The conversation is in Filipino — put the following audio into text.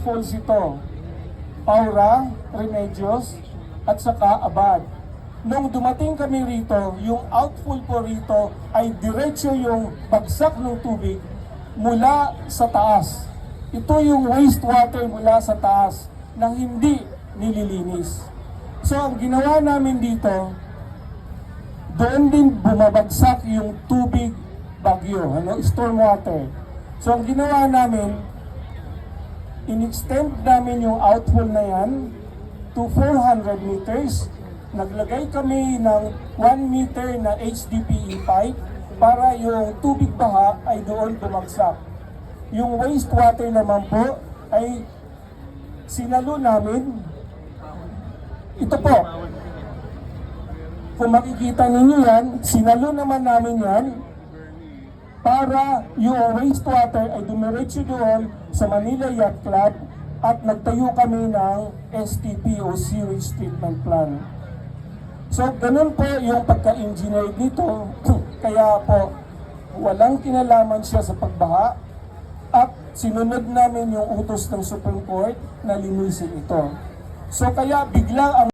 falls ito. Aura, Remedios, at saka Abad. Nung dumating kami rito, yung outfall po rito ay diretso yung bagsak ng tubig mula sa taas. Ito yung wastewater mula sa taas na hindi nililinis. So ang ginawa namin dito, doon din bumabagsak yung tubig bagyo, stormwater. So ang ginawa namin, in-extend namin yung outfall na yan to 400 meters. Naglagay kami ng 1 meter na HDPE pipe para yung tubig baha ay doon bumagsak. Yung wastewater naman po ay sinalo namin. Ito po. Kung makikita ninyo yan, sinalo naman namin yan para yung wastewater ay dumiretso doon sa Manila Yacht Club at nagtayo kami ng STP o Sewage Treatment Plan. So, ganun po yung pagka-engineer dito. Kaya po, walang kinalaman siya sa pagbaha at sinunod namin yung utos ng Supreme Court na linisin ito. So, kaya bigla ang